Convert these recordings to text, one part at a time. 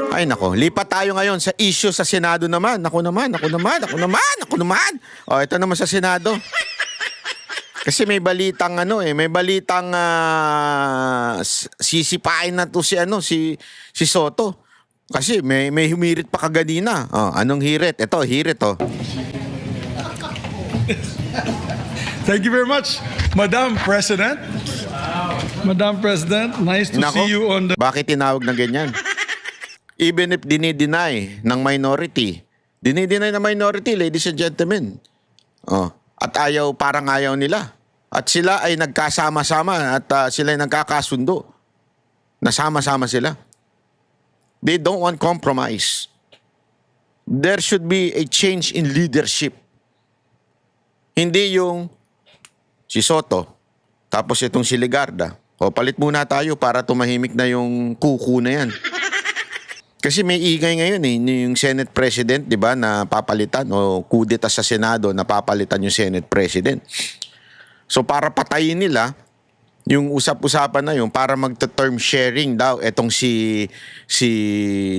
Ay nako, lipat tayo ngayon sa issue sa Senado naman. Ako naman. O, ito naman sa Senado. Kasi may balitang sisipain na to si Soto. Kasi may humirit pa kaganina. Oh, anong hirit? Ito, hirit oh. Thank you very much, Madam President. Madam President, nice to Nako, see you on the... bakit tinawag na ganyan? Even if dinideny ng minority, ladies and gentlemen. Oh, at parang ayaw nila. At sila ay nagkasama-sama at sila ay nagkakasundo. Nasama-sama sila. They don't want compromise. There should be a change in leadership. Hindi yung si Soto, tapos itong si Legarda. O palit muna tayo para tumahimik na yung kuku na yan. Kasi may ingay ngayon yung Senate President, di ba, na papalitan o kudeta sa Senado na papalitan yung Senate President. So para patayin nila yung usap-usapan na yun para magta-term sharing daw etong si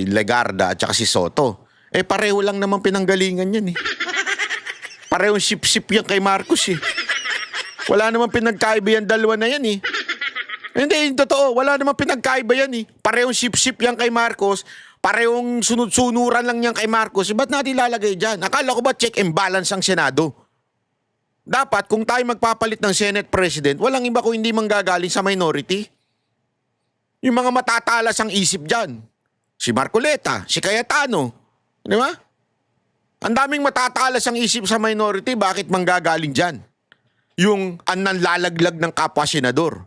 Legarda at saka si Soto. Eh pareho lang naman pinanggalingan yan eh. Parehong sip-sip yan kay Marcos eh. Wala namang pinagkaiba yan dalawa na yan eh. Hindi, totoo. Wala namang pinagkaiba yan eh. Parehong sip-sip yan kay Marcos. Parehong sunod-sunuran lang yan kay Marcos. Ba't natin ilalagay dyan? Akala ko ba check and balance ang Senado? Dapat kung tayo magpapalit ng Senate President, walang iba kung hindi manggagaling sa minority. Yung mga matatalas ang isip dyan. Si Marcoleta, si Cayetano. Di ba? Ang daming matatalas ang isip sa minority, bakit manggagaling dyan? Yung nanlalaglag ng kapwa senador.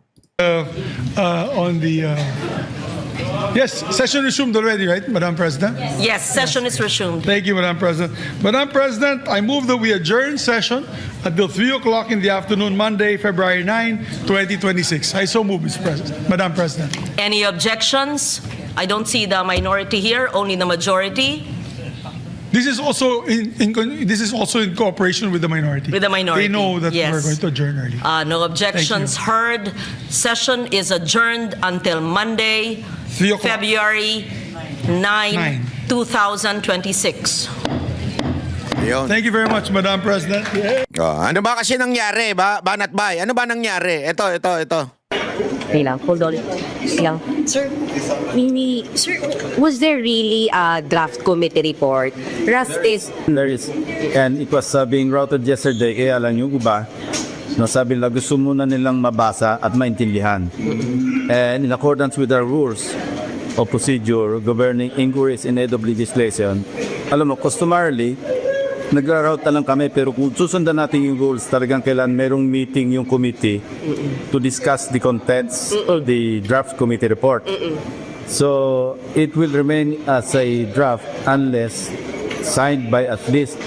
Yes, session resumed already, right, Madam President? Yes, session is resumed. Thank you, Madam President. Madam President, I move that we adjourn session until 3 o'clock in the afternoon, Monday, February 9, 2026. I so move, Mr. President. Madam President. Any objections? I don't see the minority here, only the majority. This is also in cooperation with the minority. With the minority, They know that yes. we're going to adjourn early. No objections heard. Session is adjourned until Monday, 3 o'clock. February 9, 2026. Ayun. Thank you very much, Madam President. Yeah. Ano ba kasi nangyari, Banat Bay? Ano ba nangyari? Ito. Lang, hold on. Lang. Sir, Mimi, sir, was there really a draft committee report? Rust is There is, and it was being routed yesterday. Kaya alam nyo ba, no, sabi nila gusto muna nilang mabasa at maintindihan. And in accordance with our rules of procedure governing inquiries in aid of legislation, alam mo, customarily, nagra-route na lang kami, pero kung susundan natin yung rules, talagang kailan merong meeting yung committee to discuss the contents of the draft committee report. So, it will remain as a draft unless signed by at least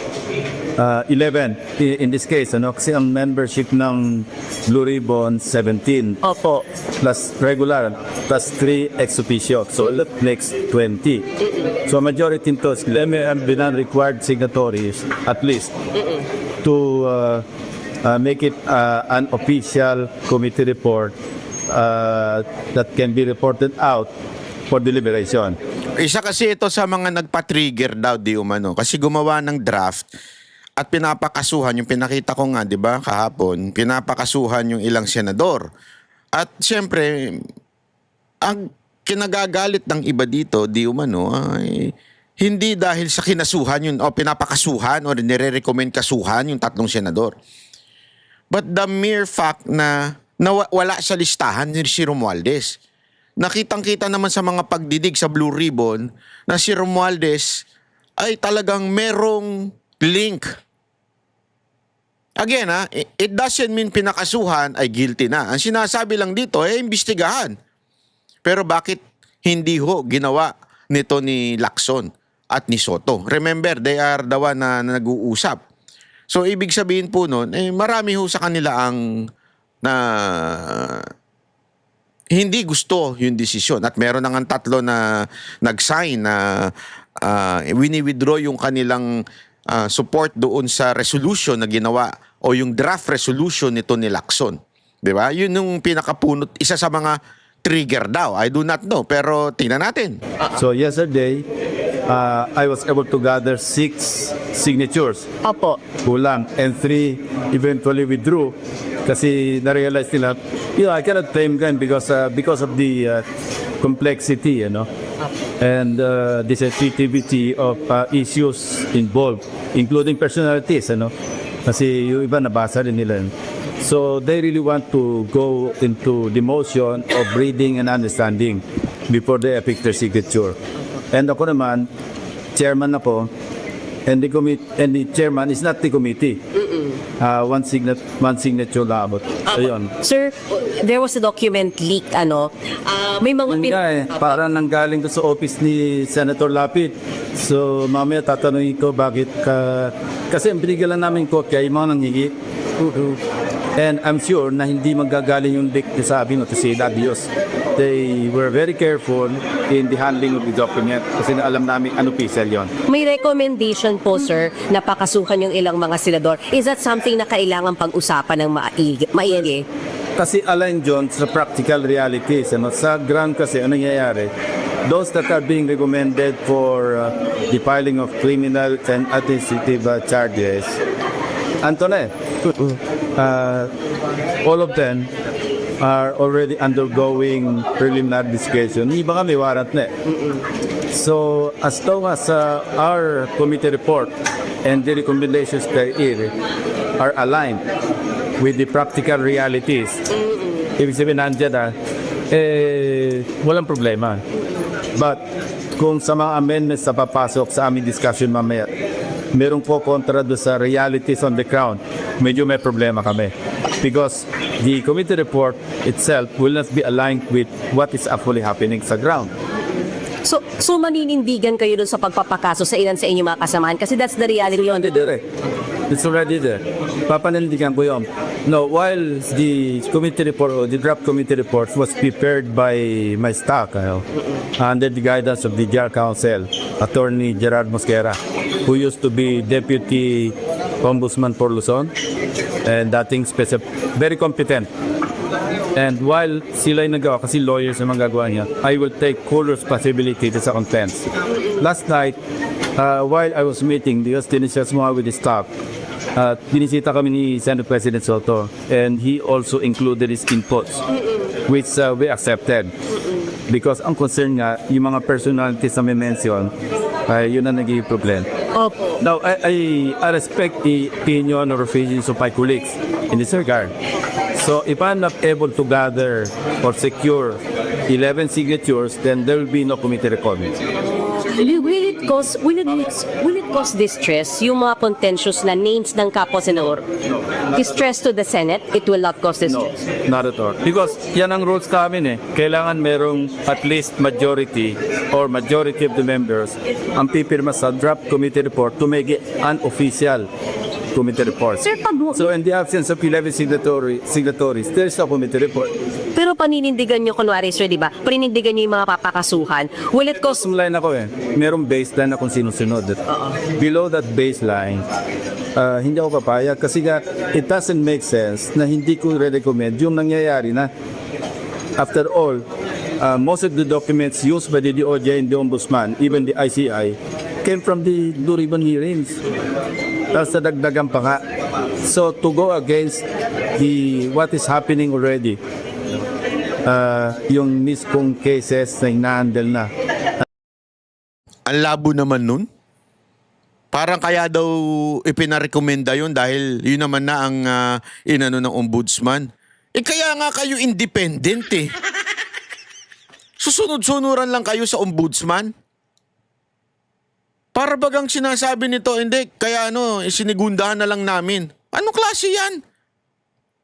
11 in this case, kasi ang membership ng Blue Ribbon 17 opo. plus regular plus 3 ex officio, so that makes 20. So majority nito may required signatories at least to make it an official committee report that can be reported out for deliberation. Isa kasi ito sa mga nagpa-trigger daw di umano kasi gumawa ng draft at pinapakasuhan yung pinakita ko nga, 'di ba, kahapon, pinapakasuhan yung ilang senador. At siyempre, ang kinagagalit ng iba dito, di umano, ay hindi dahil sa kinasuhan yun o pinapakasuhan o nire-recommend kasuhan yung tatlong senador. But the mere fact na wala sa listahan ni si Romualdez. Nakitang-kita naman sa mga pagdidig sa Blue Ribbon na si Romualdez ay talagang merong link. Again, it doesn't mean pinakasuhan ay guilty na. Ang sinasabi lang dito ay imbestigahan. Pero bakit hindi ho ginawa nito ni Lacson at ni Soto? Remember, they are the one na nag-uusap. So, ibig sabihin po nun, marami ho sa kanila ang hindi gusto yung desisyon. At meron na nga tatlo na nag-sign na wini-withdraw yung kanilang support doon sa resolution na ginawa o yung draft resolution nito ni Lacson. Di ba? Yun yung pinakapunot, isa sa mga nag-trigger daw. I do not know. Pero tingnan natin. So yesterday, I was able to gather 6 signatures. Opo. Kulang. And 3 eventually withdrew kasi na-realize nila, I cannot blame them because of the complexity, and the sensitivity of issues involved, including personalities, kasi yung iba nabasa rin nila. So they really want to go into the motion of reading and understanding before they epic their signature. And ako naman, chairman ako, and the chairman is not the committee. One signature lang abot. Ayun. Sir, there was a document leak, may mga Parang nanggaling to sa office ni Senator Lapid. So mamaya tatanungin ko bakit kasi ang binigyan lang namin kopya yung mga nangingi. And I'm sure na hindi magagaling yung leak sa amin o si Dios. They were very careful in the handling of the document kasi alam namin ano official yon. May recommendation po, sir, na pakasuhan yung ilang mga senador. Is that something na kailangan pag-usapan ng maigi? Kasi align John sa practical realities. Sa ground kasi ano nangyayari, those that are being recommended for the filing of criminal and administrative charges, Antoine, all of them are already undergoing preliminary discussion. Iba nga may warrant na. So as long as our committee report and the recommendations therein are aligned with the practical realities, ibig sabihin nandiyan walang problema. But kung sa mga amendments na papasok sa aming discussion mamaya, merong po kontra doon sa realities on the ground, medyo may problema kami. Because the committee report itself will not be aligned with what is actually happening sa ground. So maninindigan kayo dun sa pagpapakaso sa ilan sa inyong mga kasamahan kasi that's the reality on the It's already there. Papanindigan ko yun. No, while the committee report or the draft committee report was prepared by my staff, under the guidance of the JAR Council, Attorney Gerard Mosquera, who used to be Deputy Ombudsman for Luzon, and very competent. And while sila yung nagawa, kasi lawyers ang magagawa niya, I will take full responsibility sa contents. Last night, while I was meeting, because tinisas mo with the staff, binisita kami ni Senate President Soto, and he also included his inputs, which we accepted. Because ang concern nga, yung mga personalities na may mention, yun ang naging problem. Opo. Now, I respect the opinion or opinions of my colleagues in this regard. So, if I'm not able to gather or secure 11 signatures, then there will be no committee requirements. Will it cause distress yung mga contentious na names ng kapwa senador? Distress to the Senate, it will not cause No, distress. not at all. Because yan ang rules namin Kailangan merong at least majority or majority of the members ang pipirma sa draft committee report to make it an official committee report. Sir, So in the absence of 11 signatories, there is no committee report. pero paninindigan nyo, kunwari, sir, di ba? Paninindigan nyo yung mga papakasuhan. Will it cause... Line ako merong baseline na kung sino-sunod. Below that baseline, hindi ako papayag kasi nga it doesn't make sense na hindi ko re-recommend yung nangyayari na after all, most of the documents used by the DOJ and the Ombudsman, even the ICI, came from the Blue Ribbon hearings. Tapos nadagdagan pa nga. So to go against what is happening already, yung miskong cases na ina-handle na. Ang labo naman nun. Parang kaya daw ipinarekomenda yun dahil yun naman na ang inano ng ombudsman. Kaya nga kayo independent Susunod-sunuran lang kayo sa ombudsman. Para bagang sinasabi nito, hindi, kaya sinigundahan na lang namin. Anong klase yan?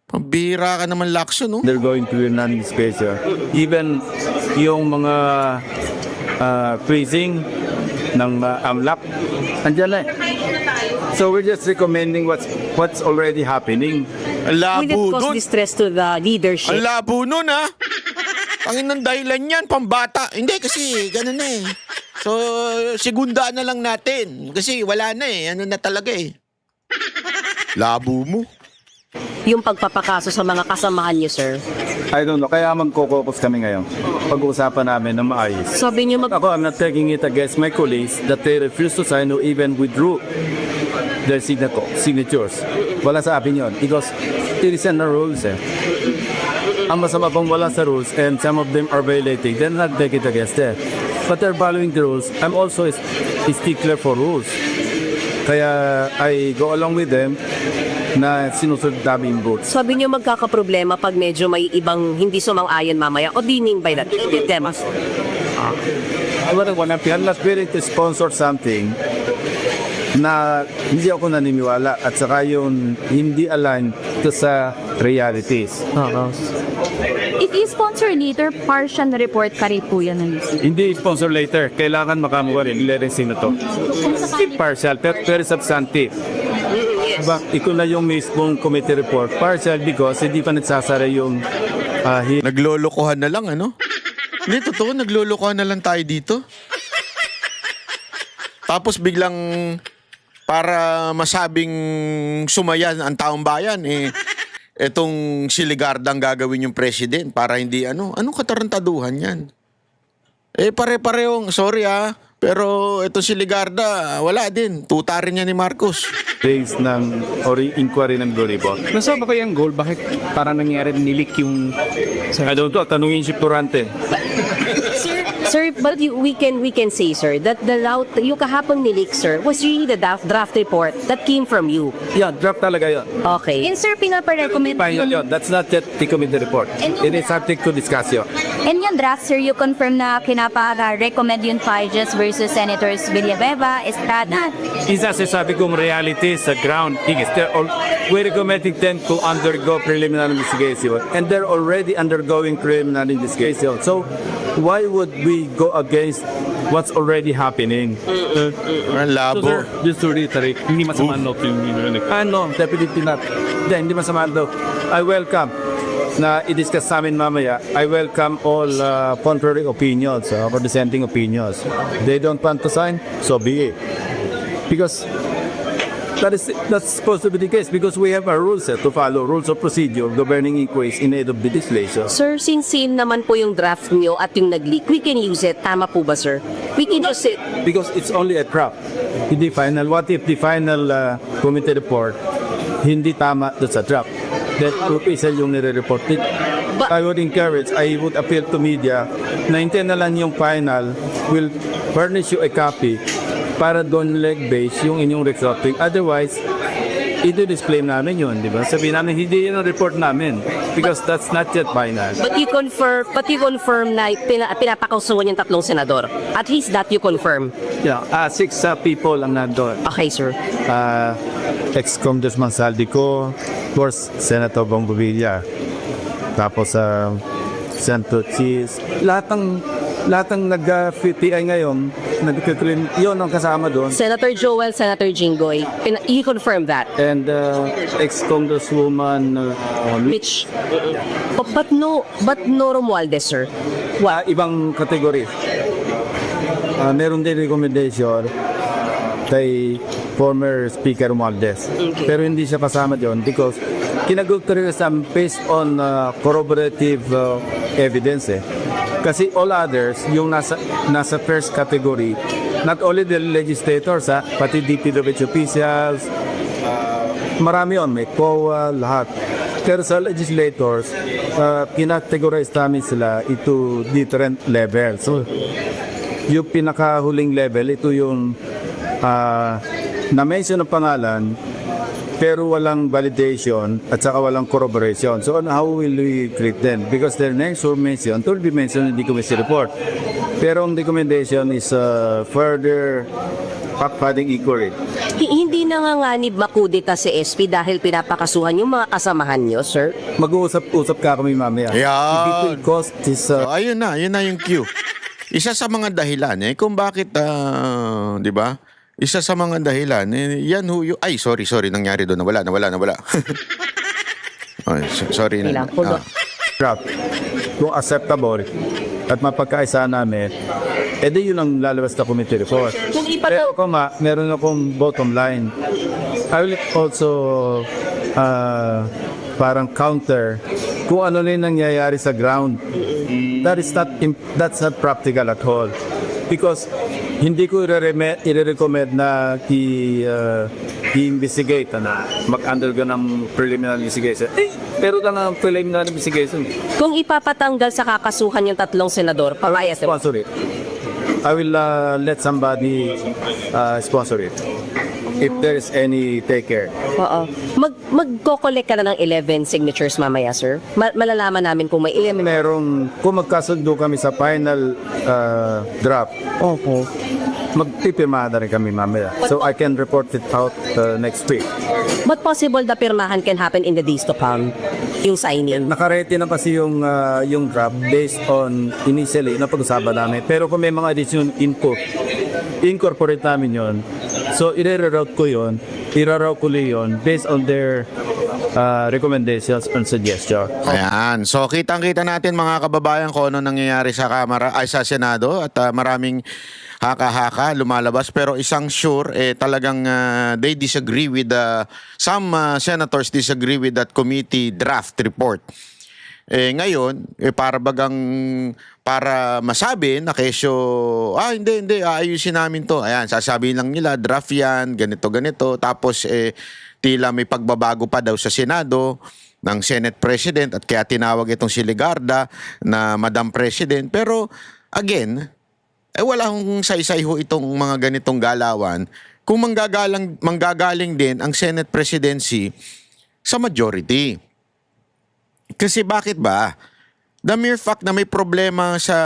Pambira ka naman, Lacson, no? They're going to be non-disclosure. Even yung mga freezing ng AMLAC, andyan na So we're just recommending what's already happening. Ang Will it labo cause dun. distress to the leadership? Ang labo nun, ha? Ang ng dahilan yan, pambata. Hindi, kasi ganun na So, segundaan na lang natin. Kasi wala na Ano na talaga Labo mo. yung pagpapakaso sa mga kasamahan niyo, sir? I don't know. Kaya magkokopos kami ngayon. Pag-uusapan namin ng maayos. Sabi niyo Ako, I'm not taking it against my colleagues that they refuse to sign or even withdrew their signatures. Wala sa akin yun. Because it is in the rules eh. Ang masama pang wala sa rules and some of them are violating, then not take it against them. But they're following the rules. I'm also a stickler for rules. Kaya I go along with them na sinusunod namin yung rules. Sabi niyo magkakaproblema pag medyo may ibang hindi sumang-ayon mamaya. O dining by that? Them. I'm not willing to sponsor something na hindi ako naniniwala at saka yung hindi align to sa realities. If you sponsor later, partial report ka rin po yan. Hindi sponsor later. Kailangan makamuha rin. Ileresin na to. Hindi partial, pero very substantive. Diba? Ito na yung mismong committee report. Partial because hindi pa nagsasara yung Naglolokohan na lang, ano? Hindi, totoo, naglolokohan na lang tayo dito. Tapos biglang para masabing sumayan ang taong bayan, etong si Ligarda ang gagawin yung president para hindi anong katarantaduhan yan? Pare-parehong, sorry pero etong si Ligarda, wala din. Tuta rin niya ni Marcos. days ng inquiry ng Blue Ribbon. Nasama ko yung goal, bakit parang nangyari nilik yung... I don't know, tanungin si Turante. Sir, but we can say, sir, that the route, yung kahapon nilik, sir, was really the draft report that came from you. Yeah, draft talaga yun. Okay. And sir, pinaparecommend Fine yun. That's not yet the committee report. It is subject to discussion. And yung draft, sir, you confirm na kinapa-recommend yung Pages versus Senators Villanueva, Estrada. Isa sabi kong reality sa ground. We're recommending them to undergo preliminary investigation. And they're already undergoing preliminary investigation. So, why would we go against what's already happening? Ang labo. Just to reiterate, hindi masama note yung No, definitely not. Hindi masama daw. I welcome na i-discuss sa amin mamaya. I welcome all contrary opinions or dissenting opinions. They don't want to sign, so be it. Because that's supposed to be the case because we have our rules to follow, rules of procedure, governing inquiries in aid of the legislation. Sir, since same naman po yung draft niyo at yung nag-leak, we can use it. Tama po ba, sir? We can use it. Because it's only a draft. Hindi final. What if the final committee report hindi tama doon sa draft? That official yung nire-report it. I would encourage, I would appeal to media na hintayin na lang yung final will furnish you a copy para doon leg-base yung inyong reporting. Otherwise, ito-display namin yun, di ba? Sabihin namin, hindi yun ang report namin because that's not yet final. But you confirm na pinapakausungan yung tatlong senador. At least that you confirm. Yeah, 6 people ang nandun. Okay, sir. Ex-Congressman Saldico, of course, Senator Bongo Villa, tapos Senator Cheese, lahat ng nag-PTI ngayon, yun ang kasama doon. Senator Joel, Senator Jinggoy, you confirm that. And ex-Congresswoman Mitch. But no Romualdez, sir. ibang category. Meron din recommendation kay former Speaker Romualdez. Okay. Pero hindi siya kasama doon because kinagulturism based on corroborative evidence Kasi all others, yung nasa first category, not only the legislators, pati DPWH officials, marami yun, may COA, lahat. Pero sa legislators, kinategorize namin sila into different levels. So, yung pinakahuling level, ito yung na-mention ng pangalan, pero walang validation at saka walang corroboration. So how will we treat them? Because their names were mentioned, will be mentioned in the committee report. Pero ang recommendation is further fact-finding inquiry. Hindi nanganganib makudita si SP dahil pinapakasuhan yung mga kasamahan nyo, sir? Mag-uusap ka kami mamaya. Yan. If it will cost is... So, yun na yung cue. Isa sa mga dahilan kung bakit, di ba? Isa sa mga dahilan, yan ay, sorry, nangyari doon, nawala. Ay, sorry na. Draft. Kung acceptable at mapagkaisa namin, edi yun ang lalabas na committee report. Pero ako meron akong bottom line. I will also parang counter kung ano na yung nangyayari sa ground. That's not practical at all. Because hindi ko i-recommend na i-investigate na mag-undergo ng preliminary investigation. Pero na ng preliminary investigation. Kung ipapatanggal sa kakasuhan yung tatlong senador, papayag ka ba? Sponsor it. I will let somebody sponsor it. If there is any taker. Oo. Magko-collect ka na ng 11 signatures mamaya, sir? Malalaman namin kung may 11. Kung magkasundo kami sa final draft, Opo. magpipirmahan na rin kami mamaya. So I can report it out next week. But possible the pirmahan can happen in the days to come? Yung signing? Nakarete na kasi yung draft based on initially na pag-usapan namin. Pero kung may mga additional incorporate namin yon. So i-reroute ko yon, i-reroute ko yon based on their recommendations and suggestions. Ayan. So kitang-kita natin mga kababayan kung ano nangyayari sa Kamara ay sa Senado at maraming haka-haka lumalabas pero isang sure talagang they disagree with some senators disagree with that committee draft report. Ngayon, para masabi na kesyo, hindi, aayusin namin to. Ayan, sasabihin lang nila, draft yan, ganito. Tapos, tila may pagbabago pa daw sa Senado ng Senate President at kaya tinawag itong si Legarda na Madam President. Pero, again, wala hong saysayho itong mga ganitong galawan kung manggagaling din ang Senate Presidency sa majority. Kasi bakit ba? The mere fact na may problema sa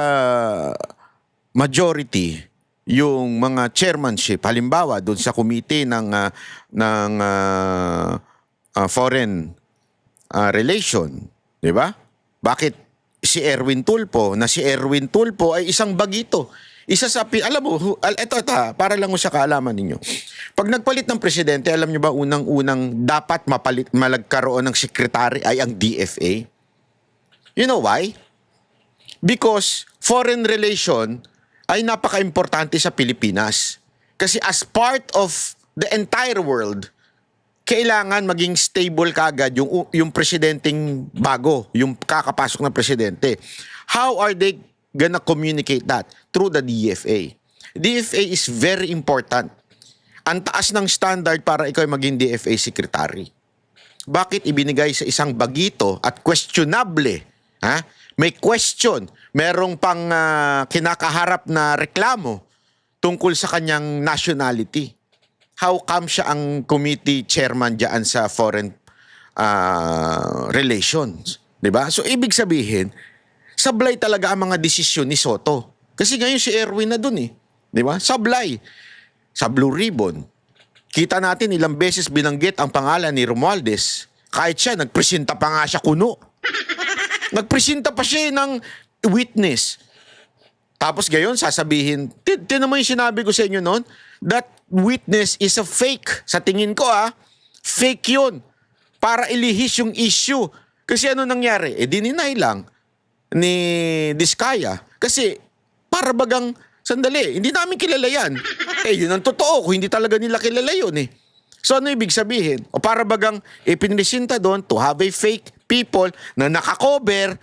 majority yung mga chairmanship, halimbawa doon sa committee ng foreign relation, di ba? Bakit si Erwin Tulfo ay isang bagito? Isa sa alam mo, ito para lang mo sa kaalaman ninyo. Pag nagpalit ng presidente, alam niyo ba unang dapat malagkaroon ng sekretary ay ang DFA? You know why? Because foreign relation ay napaka-importante sa Pilipinas. Kasi as part of the entire world, kailangan maging stable kaagad yung presidenteng bago, yung kakapasok na presidente. How are they gonna communicate that? Through the DFA. DFA is very important. Ang taas ng standard para ikaw maging DFA secretary. Bakit ibinigay sa isang bagito at questionable? May question. Merong pang kinakaharap na reklamo tungkol sa kanyang nationality. How come siya ang committee chairman dyan sa foreign relations? Diba? So, ibig sabihin, sablay talaga ang mga desisyon ni Soto. Kasi ngayon si Erwin na dun Diba? Sablay. Sa Blue Ribbon. Kita natin ilang beses binanggit ang pangalan ni Romualdez. Kahit siya, nagpresenta pa nga siya kuno. Nagpresenta pa siya ng witness. Tapos gayon, sasabihin, tinan mo yung sinabi ko sa inyo noon, that witness is a fake. Sa tingin ko fake yun. Para ilihis yung issue. Kasi ano nangyari? Dininay lang ni Diskaya. Kasi para bagang, sandali, hindi namin kilala yan. Yun ang totoo. Kung hindi talaga nila kilala yun So ano ibig sabihin? O para bagang ipinresinta doon to have a fake people na nakakover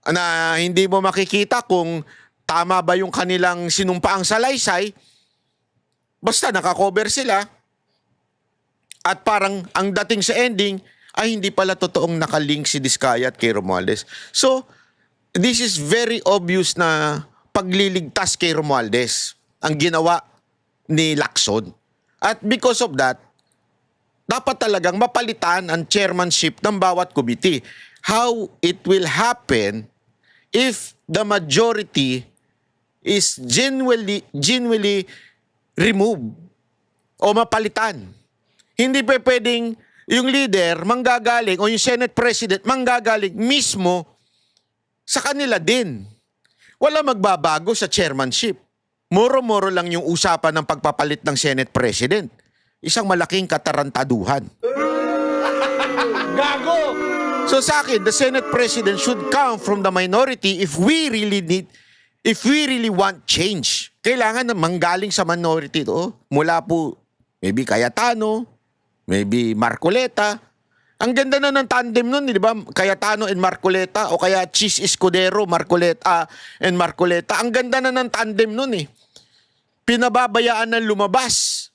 na hindi mo makikita kung tama ba yung kanilang sinumpaang salaysay. Basta nakakover sila at parang ang dating sa ending ay hindi pala totoong nakalink si Diskaya at kay Romualdez. So, this is very obvious na pagliligtas kay Romualdez ang ginawa ni Lacson. At because of that, dapat talagang mapalitan ang chairmanship ng bawat committee. How it will happen if the majority is genuinely removed o mapalitan. Hindi pa pwedeng yung leader manggagaling o yung Senate President manggagaling mismo sa kanila din. Wala magbabago sa chairmanship. Moro-moro lang yung usapan ng pagpapalit ng Senate President. Isang malaking katarantaduhan. Gago! So sa akin, the Senate President should come from the minority if we really want change. Kailangan na manggaling sa minority to. Mula po, maybe Cayetano, maybe Marcoleta, Ang ganda na ng tandem nun, di ba? Cayetano and Marcoleta o kaya Chis Escudero, Marcoleta and Marcoleta. Ang ganda na ng tandem nun eh. Pinababayaan na lumabas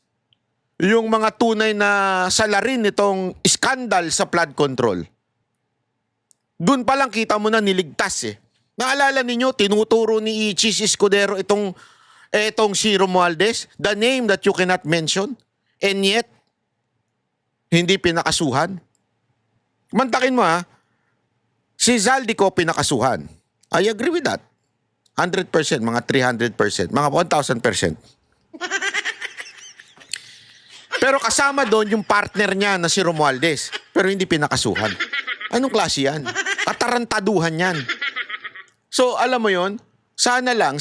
yung mga tunay na salarin nitong skandal sa flood control. Doon pa lang kita mo na niligtas eh. Naalala ninyo, tinuturo ni Chis Escudero itong si Romualdez, the name that you cannot mention, and yet, hindi pinakasuhan. Mantakin mo ha, si Zaldico pinakasuhan. I agree with that. 100%, mga 300%, mga 1,000%. Pero kasama doon yung partner niya na si Romualdez, pero hindi pinakasuhan. Anong klase yan? Katarantaduhan yan. So, alam mo yon, sana lang,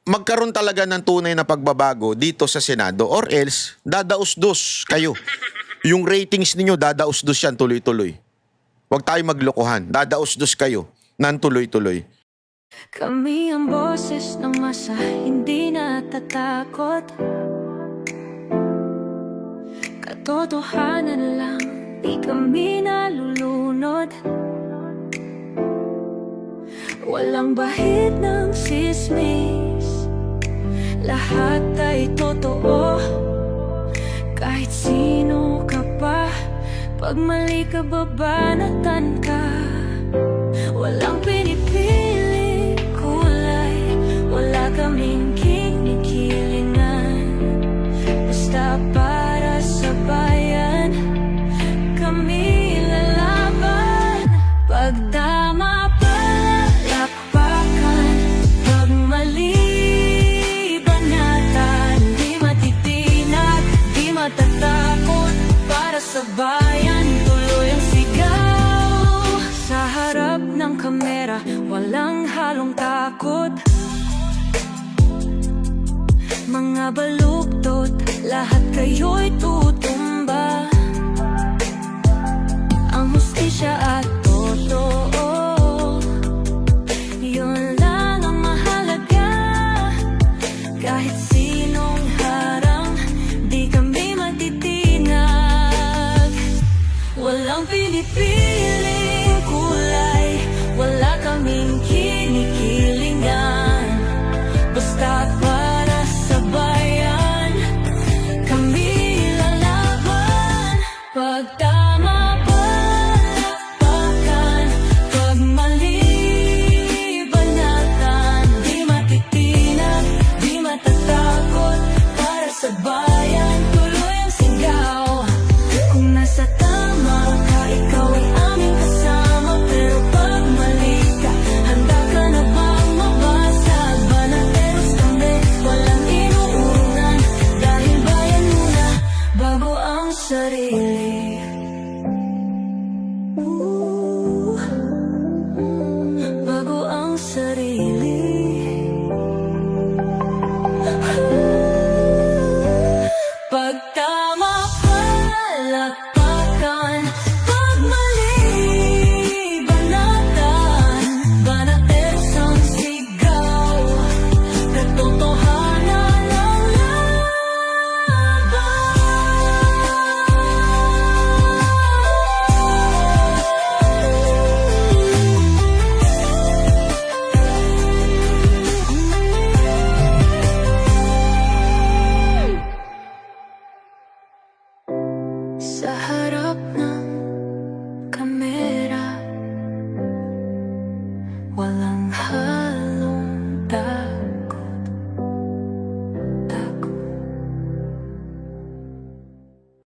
magkaroon talaga ng tunay na pagbabago dito sa Senado or else, dadaus-dos kayo. Yung ratings ninyo, dadaus-dos yan tuloy-tuloy. Huwag tayo maglokohan. Dadaus-dos kayo ng tuloy-tuloy. Kami ang boses ng masa, hindi natatakot. Katotohanan lang, di kami nalulunod. Walang bahid ng sismis, lahat ay totoo. Kahit sino ka pa, pag mali ka babanatan ka. Walang pinipili kulay, wala kaming kinikilingan. Basta para sa bayan, kami lalaban. Pag tama palakpakan, pag mali banatan. Di matitinag, di matatakot, para sa bayan tuloy ang sigaw. Sa harap ng kamera, walang halong takot. Mga baluktot, lahat kayo'y tuwa.